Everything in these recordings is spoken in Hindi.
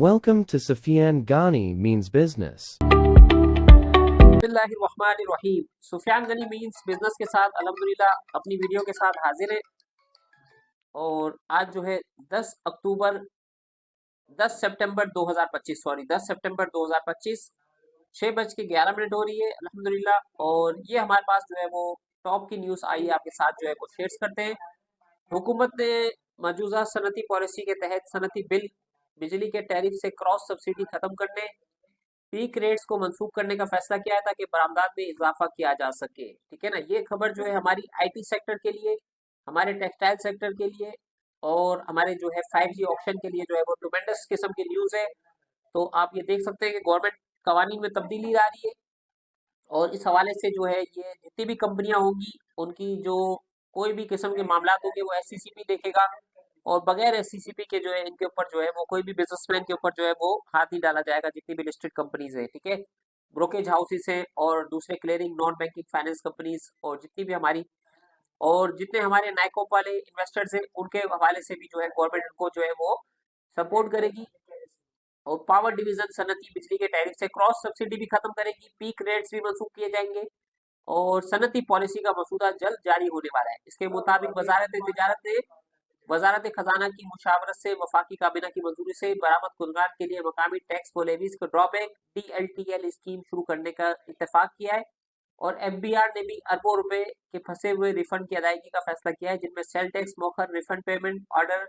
Welcome to Sufyan Ghani Means Business. बिस्मिल्लाहिर्रहमानिर्रहीम। सुफियान गनी मीन्स बिजनेस के साथ अल्हम्दुलिल्लाह अपनी वीडियो के साथ हाजिर है। और आज जो है 10 अक्टूबर 10 सितंबर 2025 सॉरी 10 सितंबर 2025 6:11 हो रही है अल्हम्दुलिल्लाह। और ये हमारे पास जो है वो टॉप की न्यूज़ आई है, आपके साथ जो है वो शेयर करते हैं। हुकूमत ने मौजूदा सनती पॉलिसी के तहत सनती बिल बिजली के टैरिफ से क्रॉस सब्सिडी खत्म करने, पीक रेट्स को मंसूख करने का फैसला किया है ताकि बरामदात में इजाफा किया जा सके। ठीक है ना, ये खबर जो है हमारी आईटी सेक्टर के लिए, हमारे टेक्सटाइल सेक्टर के लिए और हमारे जो है 5G ऑप्शन के लिए जो है वो ट्मेंडस किस्म की न्यूज़ है। तो आप ये देख सकते हैं कि गवर्नमेंट कवानीन में तब्दीली ला रही है और इस हवाले से जो है ये जितनी भी कंपनियां होंगी उनकी जो कोई भी किस्म के मामला होंगे वो एससीसीपी देखेगा। और बगैर एससीसीपी के जो है इनके ऊपर जो है वो कोई भी बिजनेसमैन के ऊपर जो है वो हाथ नहीं डाला जाएगा, जितनी भी लिस्टेड कंपनीज है। ठीक है, ब्रोकेज हाउसेस हैं और दूसरे clearing non banking finance companies और जितनी भी हमारी और जितने हमारे नाइकोप वाले इन्वेस्टर्स हैं उनके हवाले से भी जो है गवर्नमेंट को जो है वो सपोर्ट करेगी। और पावर डिवीजन सनती बिजली के टैरिफ से क्रॉस सब्सिडी भी खत्म करेगी, पीक रेट्स भी मंसूख किए जाएंगे और सनती पॉलिसी का मसूदा जल्द जारी होने वाला है। इसके मुताबिक वजारत खजाना की मुशावरत से वफाकी काबीना की मंजूरी से बरामद कुलगार के लिए मकामी टैक्स को लेवीज को ड्रॉबैक DLTL स्कीम शुरू करने का इत्तेफाक किया है। और FBR ने भी अरबों रुपए के फंसे हुए रिफंड की अदायगी का फैसला किया है, जिनमें सेल टैक्स मौखर refund payment order,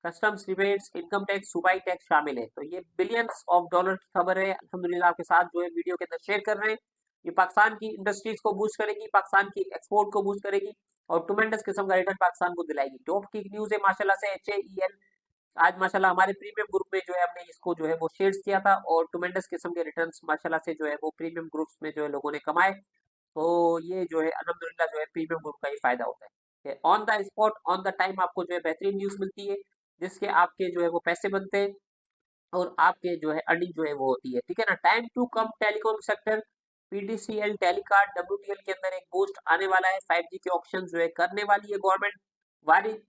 customs rebates, income tax, सूबाई टैक्स शामिल है। तो ये बिलियंस ऑफ डॉलर की खबर है अल्हम्दुलिल्लाह, आपके साथ जो है वीडियो के अंदर शेयर कर रहे हैं। ये पाकिस्तान की इंडस्ट्रीज को बूस्ट करेगी, पाकिस्तान की एक्सपोर्ट को बूस्ट करेगी और ट्मेंडस किस्म का रिटर्न पाकिस्तान को दिलाएगी। टॉप की न्यूज है माशाल्लाह से HAEL आज माशाल्लाह हमारे प्रीमियम ग्रुप में जो है हमने इसको जो है वो शेयर्स किया था और ट्मेंडस किस्म के रिटर्न्स माशाल्लाह से जो है वो प्रीमियम ग्रुप्स में जो है लोगों ने कमाए। तो ये जो है अल्हम्दुलिल्लाह जो है प्रीमियम ग्रुप का ही फायदा होता है। On the spot on the time आपको जो है बेहतरीन न्यूज मिलती है, जिसके आपके जो है वो पैसे बनते हैं और आपके जो है अर्निंग जो है वो होती है। ठीक है ना, time to come telecom sector PDCL Telecard WTL के अंदर एक बूस्ट आने वाला है। 5G के ऑप्शन जो है करने वाली है गवर्नमेंट। वारिद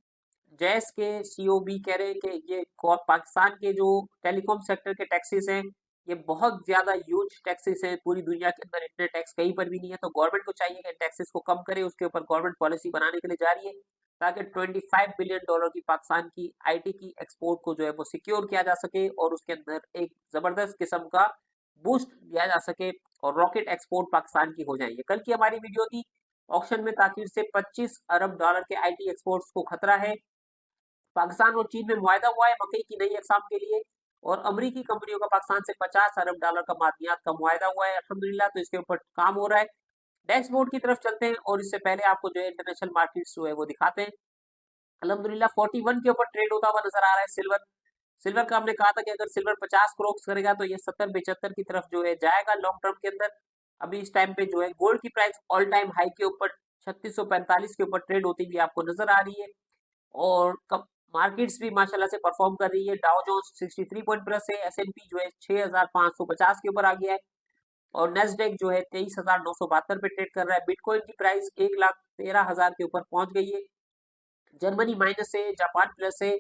जैस के COB कह रहे हैं कि ये पाकिस्तान के जो टेलीकॉम सेक्टर के टैक्सेस हैं ये बहुत ज्यादा ह्यूज टैक्सेस हैं, पूरी दुनिया के अंदर इतने टैक्स कहीं पर भी नहीं है। तो गवर्नमेंट को चाहिए कि टैक्सेस को कम करे, उसके ऊपर गवर्नमेंट पॉलिसी बनाने के लिए जा रही है ताकि $25 बिलियन की पाकिस्तान की IT की एक्सपोर्ट को जो है वो सिक्योर किया जा सके और उसके अंदर एक जबरदस्त किस्म का बूस्ट दिया जा सके और रॉकेट एक्सपोर्ट पाकिस्तान की हो जाएंगे। कल की हमारी वीडियो थी ऑक्शन में ताखिर से $25 अरब के IT एक्सपोर्ट्स को खतरा है। पाकिस्तान और चीन में मुआहदा हुआ है मकई की नई अकसाम के लिए और अमरीकी कंपनियों का पाकिस्तान से $50 अरब का मादियात का मुआहदा हुआ है अल्हम्दुलिल्लाह। तो इसके ऊपर काम हो रहा है। डैशबोर्ड की तरफ चलते हैं और इससे पहले आपको जो है इंटरनेशनल मार्केट्स जो है वो दिखाते हैं। अल्हम्दुलिल्लाह 41 के ऊपर ट्रेड होता हुआ नजर आ रहा है सिल्वर। सिल्वर का हमने कहा था कि अगर सिल्वर 50 क्रॉस करेगा तो ये 70-75 की तरफ जो है जाएगा लॉन्ग टर्म के अंदर। अभी इस टाइम पे जो है गोल्ड की प्राइस ऑल टाइम हाई के ऊपर 3645 के ऊपर ट्रेड होती हुई आपको नजर आ रही है। और मार्केट्स भी माशाल्लाह से परफॉर्म कर रही है। डाउ जोन्स 63 पॉइंट प्लस है, S&P जो है 6550 के ऊपर आ गया है और नेस्डेक जो है 23,972 पे ट्रेड कर रहा है। बिटकॉइन की प्राइस 1,13,000 के ऊपर पहुंच गई है। जर्मनी माइनस है, जापान प्लस है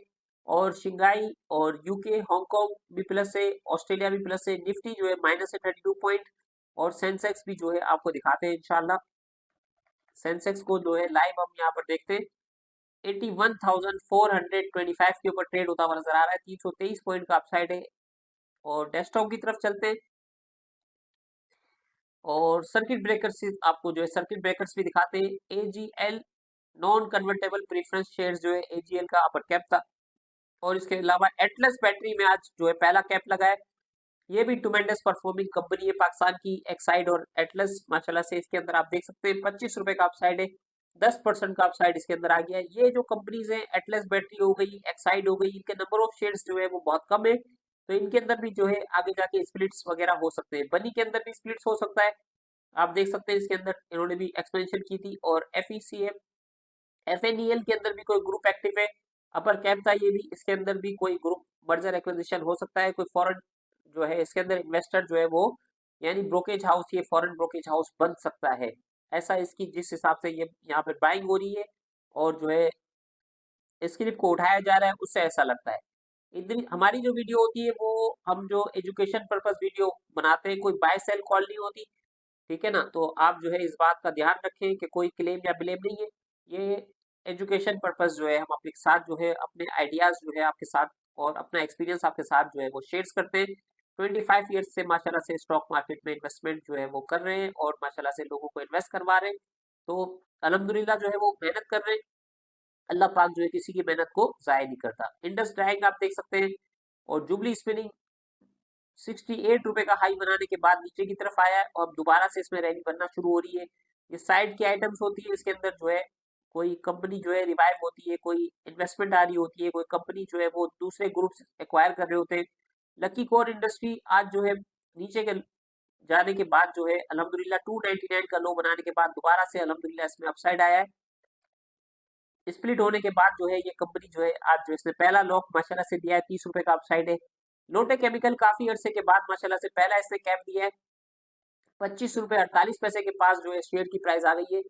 और शिंगाई और यूके हांगकांग भी प्लस है, ऑस्ट्रेलिया भी प्लस है। निफ्टी जो है माइनस है 32 पॉइंट और सेंसेक्स भी जो है आपको दिखाते हैं इंशाल्लाह। सेंसेक्स को जो है लाइव हम यहाँ पर देखते हैं 81,425 के ऊपर ट्रेड होता हुआ नजर आ रहा है। 323 पॉइंट का अपसाइड है। और डेस्कटॉप की तरफ चलते हैं और सर्किट ब्रेकर्स आपको जो है सर्किट ब्रेकर्स भी दिखाते हैं। AGL non convertible preference shares जो है AGL का अपर कैप था और इसके अलावा एटलस बैटरी में आज जो है पहला कैप लगा है। ये भी ट्मेंडस परफॉर्मिंग कंपनी है पाकिस्तान की, एक्साइड और एटलस माशाल्लाह से इसके अंदर आप देख सकते हैं 25 रुपए का अपसाइड है, 10% का अपसाइड इसके अंदर आ गया है। ये जो कंपनीज हैं एटलस बैटरी हो गई, एक्साइड हो गई, इनके नंबर ऑफ शेयर्स जो है वो बहुत कम है। तो इनके अंदर भी जो है आगे जाके स्प्लिट्स वगैरह हो सकते हैं। बनी के अंदर भी स्प्लिट्स हो सकता है, आप देख सकते हैं इसके अंदर इन्होंने भी एक्सपेंशन की थी। और FECM FNEL के अंदर भी कोई ग्रुप एक्टिव है, अपर कैप था ये भी, इसके अंदर भी कोई ग्रुप मर्जर एक्विजिशन हो सकता है। कोई फॉरेन जो है इसके अंदर इन्वेस्टर जो है वो यानी ब्रोकेज हाउस, ये फॉरेन ब्रोकेज हाउस बन सकता है। ऐसा इसकी जिस हिसाब से ये यहाँ पे बाइंग हो रही है और जो है स्क्रिप्ट को उठाया जा रहा है उससे ऐसा लगता है। इतनी हमारी जो वीडियो होती है वो हम जो एजुकेशन पर्पस वीडियो बनाते हैं, कोई बाय सेल कॉल नहीं होती, ठीक है ना। तो आप जो है इस बात का ध्यान रखें कि कोई क्लेम या ब्लेम नहीं है। ये एजुकेशन पर्पस जो है हम अपने साथ जो है अपने आइडियाज जो है आपके साथ और अपना एक्सपीरियंस आपके साथ जो है वो शेयर्स करते हैं। 25 ईयर्स से माशाल्लाह से स्टॉक मार्केट में इन्वेस्टमेंट जो है वो कर रहे हैं और माशाल्लाह से लोगों को इन्वेस्ट करवा रहे हैं। तो अल्हम्दुलिल्लाह जो है वो मेहनत कर रहे हैं। अल्लाह पाक जो है किसी की मेहनत को जाया नहीं करता। इंडस डाइंग आप देख सकते हैं और जुबली स्पिनिंग 68 रुपए का हाई बनाने के बाद नीचे की तरफ आया है और अब दोबारा से इसमें रैली बनना शुरू हो रही है। ये साइड की आइटम्स होती है, इसके अंदर जो है कोई कंपनी जो है रिवाइव होती है, कोई इन्वेस्टमेंट आ रही होती है, कोई कंपनी जो है वो दूसरे ग्रुप से एक्वायर कर रहे होते हैं। लकी कोर इंडस्ट्री आज जो है नीचे के जाने के बाद जो है अल्हम्दुलिल्लाह 299 का लो बनाने के बाद दोबारा से अल्हम्दुलिल्लाह इसमें अपसाइड आया है। स्प्लिट होने के बाद जो है ये कंपनी जो है आज जो इसने पहला लॉक माशाल्लाह से दिया है, 30 रुपए का अपसाइड है। लोटे केमिकल काफी अरसे के बाद माशाल्लाह से पहला इसने कैप दिया है, 25 रुपए 48 पैसे के पास जो है शेयर की प्राइस आ गई है।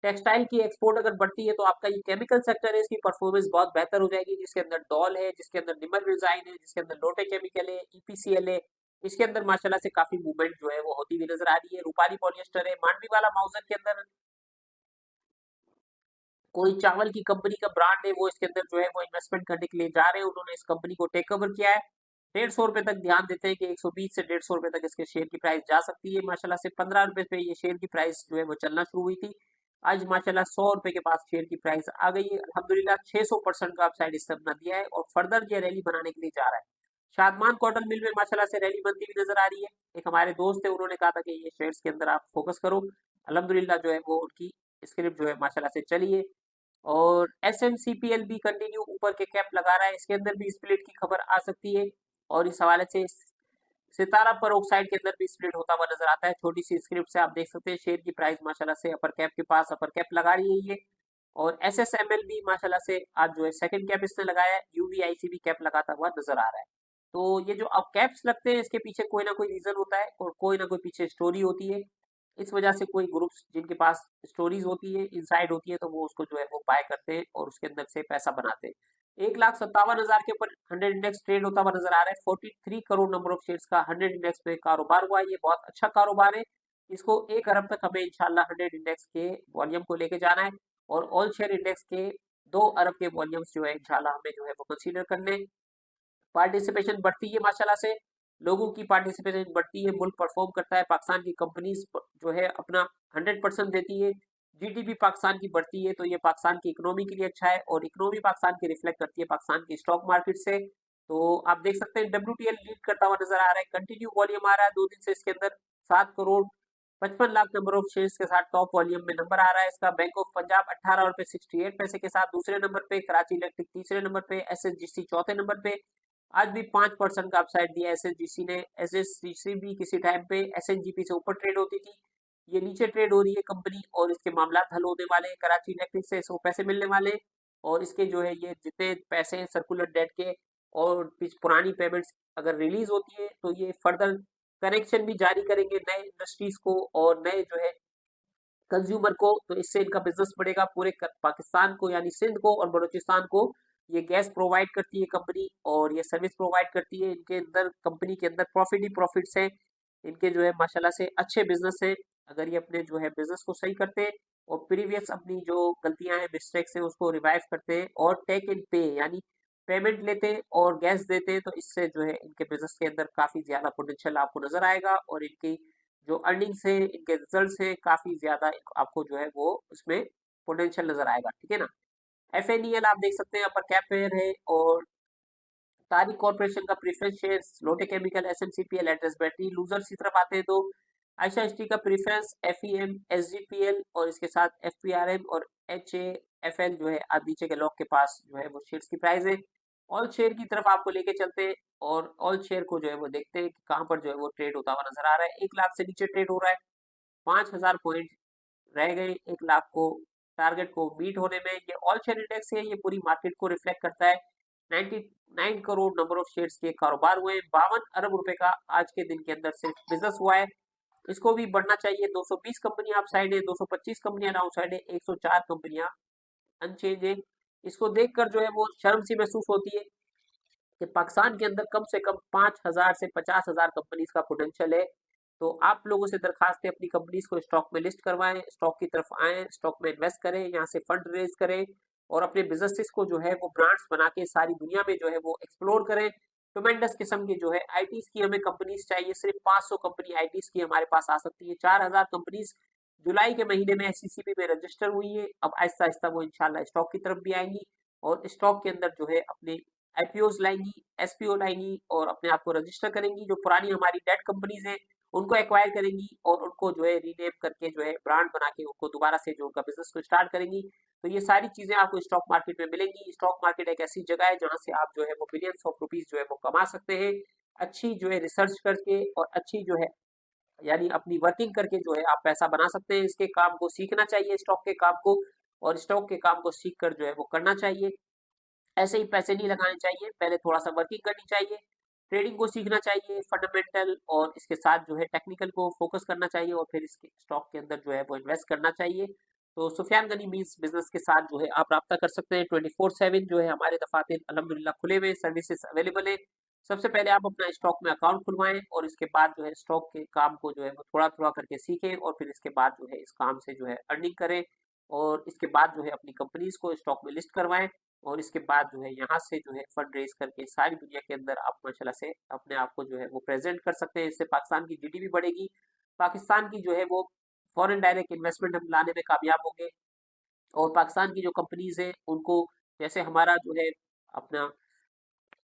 टेक्सटाइल की एक्सपोर्ट अगर बढ़ती है तो आपका ये केमिकल सेक्टर है, इसकी परफॉर्मेंस बहुत बेहतर हो जाएगी, जिसके अंदर डॉल है, जिसके अंदर निमर डिजाइन है, जिसके अंदर लोटे केमिकल है, ईपीसीएल है। इसके अंदर माशाल्लाह से काफी मूवमेंट जो है वो होती हुई नजर आ रही है। रूपाली पॉलिएस्टर है, मांडवी वाला माउजर के अंदर कोई चावल की कंपनी का ब्रांड है, वो इसके अंदर जो है वो इन्वेस्टमेंट करने के लिए जा रहे हैं। उन्होंने इस कंपनी को टेक ओवर किया है। 150 रुपए तक ध्यान देते हैं कि 120 से 150 रुपए तक इसके शेयर की प्राइस जा सकती है। माशाल्लाह से 15 रुपए पे ये शेयर की प्राइस जो है वो चलना शुरू हुई थी। आज माशाल्लाह 100 रुपए के पास शेयर की प्राइस आ गई है। अल्हम्दुलिल्लाह 600% का अपसाइड इसने अपना दिया है और फर्दर ये रैली बनाने के लिए जा रहा है। शादमान कॉटन मिल में माशाल्लाह से रैली बनती हुई नजर आ रही है। एक हमारे दोस्त है, उन्होंने कहा था कि ये शेयर्स के अंदर आप फोकस करो। अल्हम्दुलिल्लाह जो है वो उनकी स्क्रिप्ट जो है माशाल्लाह से चली है। और एसएमसीपीएल भी कंटिन्यू ऊपर के कैप लगा रहा है, इसके अंदर भी स्प्लिट की खबर आ सकती है। और इस हवाले से सितारा पर ऑक्साइड के अंदर भी स्प्लिट होता हुआ नजर आता है। छोटी सी स्क्रिप्ट से आप देख सकते हैं शेयर की प्राइस माशाल्लाह से अपर कैप के पास अपर कैप लगा रही है ये। और एसएसएमएल भी माशाल्लाह से आज जो है सेकंड कैप इसने लगाया है, यूवीआईसी भी कैप लगाता हुआ नजर आ रहा है। तो ये जो अब कैप्स लगते हैं इसके पीछे कोई ना कोई रीजन होता है और कोई ना कोई पीछे स्टोरी होती है। इस वजह से कोई ग्रुप्स जिनके पास स्टोरीज होती है, इनसाइड होती है, तो वो उसको जो है वो बाय करते हैं और उसके अंदर से पैसा बनाते हैं। 1,57,000 के ऊपर 100 इंडेक्स ट्रेड होता हुआ नजर आ रहा है। 43 करोड़ नंबर ऑफ शेयर्स का 100 इंडेक्स पे कारोबार हुआ है, ये बहुत अच्छा कारोबार है। इसको 1 अरब तक हमें इंशाल्लाह 100 इंडेक्स के वॉल्यूम को लेके जाना है और ऑल शेयर इंडेक्स के 2 अरब के वॉल्यूम्स जो है इंशाल्लाह हमें जो है वो कंसीडर करने। पार्टिसिपेशन बढ़ती है माशाल्लाह से, लोगों की पार्टिसिपेशन बढ़ती है, मुल्क परफॉर्म करता है, पाकिस्तान की कंपनीज जो है अपना 100% देती है। जीडीपी पाकिस्तान की बढ़ती है तो ये पाकिस्तान की इकोनॉमी के लिए अच्छा है और इकोनॉमी पाकिस्तान की रिफ्लेक्ट करती है पाकिस्तान की स्टॉक मार्केट से। तो आप देख सकते हैं डब्ल्यूटीएल लीड करता हुआ नजर आ रहा है, कंटिन्यू वॉल्यूम आ रहा है 2 दिन से इसके अंदर 7 crore 55 lakh number of shares के साथ टॉप वॉल्यूम में नंबर आ रहा है इसका। बैंक ऑफ पंजाब 18 रुपए 68 पैसे के साथ दूसरे नंबर पे, कराची इलेक्ट्रिक तीसरे नंबर पे, एसएसजीसी चौथे नंबर पे। आज भी 5% का अपसाइड दिया एसएसजीसी ने। एसएसजीसी भी किसी टाइम पे एसएनजीपी से ऊपर ट्रेड होती थी, ये नीचे ट्रेड हो रही है कंपनी और इसके मामला हल होने वाले हैं। कराची इलेक्ट्रिक से इसको पैसे मिलने वाले हैं और इसके जो है ये जितने पैसे हैं सर्कुलर डेट के और पुरानी पेमेंट्स अगर रिलीज होती है तो ये फर्दर कनेक्शन भी जारी करेंगे नए इंडस्ट्रीज को और नए जो है कंज्यूमर को। तो इससे इनका बिजनेस बढ़ेगा, पूरे पाकिस्तान को यानी सिंध को और बलूचिस्तान को ये गैस प्रोवाइड करती है कंपनी और ये सर्विस प्रोवाइड करती है। इनके अंदर कंपनी के अंदर प्रॉफिट ही प्रॉफिट्स हैं, इनके जो है माशाल्लाह से अच्छे बिजनेस है। अगर ये अपने जो है बिजनेस को सही करते हैं और प्रीवियस अपनी जो गलतियां हैं मिस्टेक्स हैं उसको रिवाइव करते हैं और टेक इन पे यानी पेमेंट लेते हैं और गैस देते हैं, तो इससे जो है इनके बिजनेस के अंदर काफी ज्यादा पोटेंशियल आपको नजर आएगा और इनकी जो अर्निंग्स है इनके रिजल्ट्स है काफी ज्यादा आपको जो है वो उसमें पोटेंशियल नजर आएगा, ठीक है ना। एफएनईएल आप देख सकते हैं अपर कैप पेयर है और तारिक कॉर्पोरेशन का प्रीफरेंस शेयर्स, लोटे केमिकल, एसएमसीपीएल, एड्रेस बैटरी। लूजर्स की तरफ आते हैं तो आयशा स्टील का प्रीफरेंस, एफईएम, एसजीपीएल और इसके साथ एफपीआरएम और एचएएफएल जो है आज नीचे के लॉक के पास जो है वो शेयर्स की प्राइस है। ऑल शेयर की तरफ आपको लेके चलते हैं और ऑल शेयर को जो है वो देखते हैं कि कहाँ पर जो है वो ट्रेड होता हुआ नजर आ रहा है। 1 लाख से नीचे ट्रेड हो रहा है, 5,000 पॉइंट रह गए 1 लाख को टारगेट को मीट होने में। ये ऑल शेयर इंडेक्स है, ये पूरी मार्केट को रिफ्लेक्ट करता है। 99 करोड़ नंबर ऑफ शेयर्स के कारोबार हुए, 52 अरब रुपए का आज के दिन के अंदर सिर्फ बिजनेस हुआ है। इसको भी बढ़ना चाहिए। 220 कंपनियां अप साइड है, 225 कंपनियां डाउन साइड है, 104 कंपनियां अनचेंज है। इसको देखकर जो है वो शर्म सी महसूस होती है कि पाकिस्तान के अंदर कम से कम 5,000 से 50,000 कंपनीज का पोटेंशियल है। तो आप लोगों से दरखास्त है अपनी कंपनीज को स्टॉक में लिस्ट करवाएं, स्टॉक की तरफ आएं, स्टॉक में इन्वेस्ट करें, यहाँ से फंड रेज करें और अपने बिजनेसेस को जो है वो ब्रांड्स बना के सारी दुनिया में जो है वो एक्सप्लोर करें। ट्मेंडस किस्म की जो है आईटीज की हमें कंपनीज चाहिए, सिर्फ 500 कंपनी आईटीज की हमारे पास आ सकती है। 4,000 कंपनीज जुलाई के महीने में एससीसीपी में रजिस्टर हुई है, अब आहिस्ता आहिस्ता वो इंशाल्लाह स्टॉक की तरफ भी आएंगी और स्टॉक के अंदर जो है अपने आईपीओ लाएंगी, एसपीओ लाएंगी और अपने आप को रजिस्टर करेंगी। जो पुरानी हमारी डेट कंपनीज हैं उनको एक्वायर करेंगी और उनको जो है रीनेम करके जो है ब्रांड बना के उनको दोबारा से जो उनका बिजनेस को स्टार्ट करेंगी। तो ये सारी चीजें आपको स्टॉक मार्केट में मिलेंगी। स्टॉक मार्केट एक ऐसी जगह है जहां से आप जो है वो बिलियंस ऑफ रुपीज जो है वो कमा सकते हैं, अच्छी जो है रिसर्च करके और अच्छी जो है यानी अपनी वर्किंग करके जो है आप पैसा बना सकते हैं। इसके काम को सीखना चाहिए, स्टॉक के काम को, और स्टॉक के काम को सीख कर जो है वो करना चाहिए। ऐसे ही पैसे नहीं लगाने चाहिए, पहले थोड़ा सा वर्किंग करनी चाहिए, ट्रेडिंग को सीखना चाहिए, फंडामेंटल और इसके साथ जो है टेक्निकल को फोकस करना चाहिए और फिर इसके स्टॉक के अंदर जो है वो इन्वेस्ट करना चाहिए। तो सुफियान गनी मीन्स बिजनेस के साथ जो है आप रब्ता कर सकते हैं। 24/7 जो है हमारे दफातर अल्हम्दुलिल्लाह खुले हुए, सर्विसेज अवेलेबल है। सबसे पहले आप अपना स्टॉक में अकाउंट खुलवाएं और इसके बाद जो है स्टॉक के काम को जो है वो थोड़ा थोड़ा करके सीखें और फिर इसके बाद जो है इस काम से जो है अर्निंग करें और इसके बाद जो है अपनी कंपनीज को स्टॉक में लिस्ट करवाएं और इसके बाद जो है यहाँ से जो है फंड रेज करके सारी दुनिया के अंदर आप माशाल्लाह से अपने आप को जो है वो प्रेजेंट कर सकते हैं। इससे पाकिस्तान की जीडीपी बढ़ेगी, पाकिस्तान की जो है वो फॉरेन डायरेक्ट इन्वेस्टमेंट हम लाने में कामयाब होंगे और पाकिस्तान की जो कंपनीज है उनको, जैसे हमारा जो है अपना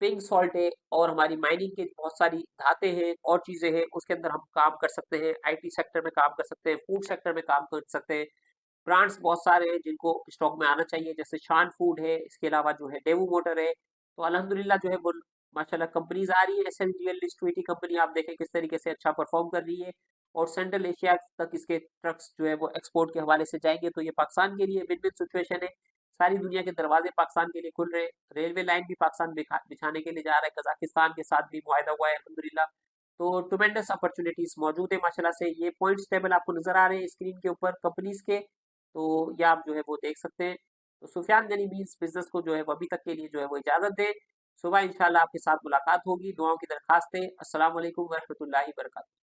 पिंक सॉल्ट है और हमारी माइनिंग के बहुत सारी धातें हैं और चीजें हैं, उसके अंदर हम काम कर सकते हैं। आईटी सेक्टर में काम कर सकते हैं, फूड सेक्टर में काम कर सकते हैं। ब्रांड्स बहुत सारे हैं जिनको स्टॉक में आना चाहिए, जैसे शान फूड है, इसके अलावा जो है डेवू मोटर है। तो अल्हम्दुलिल्लाह जो है वो माशाल्लाह कंपनीज आ रही है। एसएनजीएल लिस्टविटी कंपनी आप देखें किस तरीके से अच्छा परफॉर्म कर रही है और सेंट्रल एशिया तक इसके ट्रक्स जो है वो एक्सपोर्ट के हवाले से जाएंगे। तो ये पाकिस्तान के लिए विन विन सिचुएशन है, सारी दुनिया के दरवाजे पाकिस्तान के लिए खुल रहे हैं। रेलवे लाइन भी पाकिस्तान बिछाने के लिए जा रहा है, कजाकिस्तान के साथ भी मुआहदा हुआ है अल्हम्दुलिल्लाह। तो ट्मेंडस अपॉर्चुनिटीज मौजूद है माशाल्लाह से। ये पॉइंट्स टेबल आपको नजर आ रहे हैं स्क्रीन के ऊपर कंपनीज के, तो ये आप जो है वो देख सकते हैं। तो सुफियान गनी मीन्स बिजनेस को जो है वो अभी तक के लिए जो है वो इजाजत दें। सुबह इंशाल्लाह आपके साथ मुलाकात होगी। दुआओं की दरखास्त है। अस्सलाम वालेकुम व रहमतुल्लाहि व बरकातहू।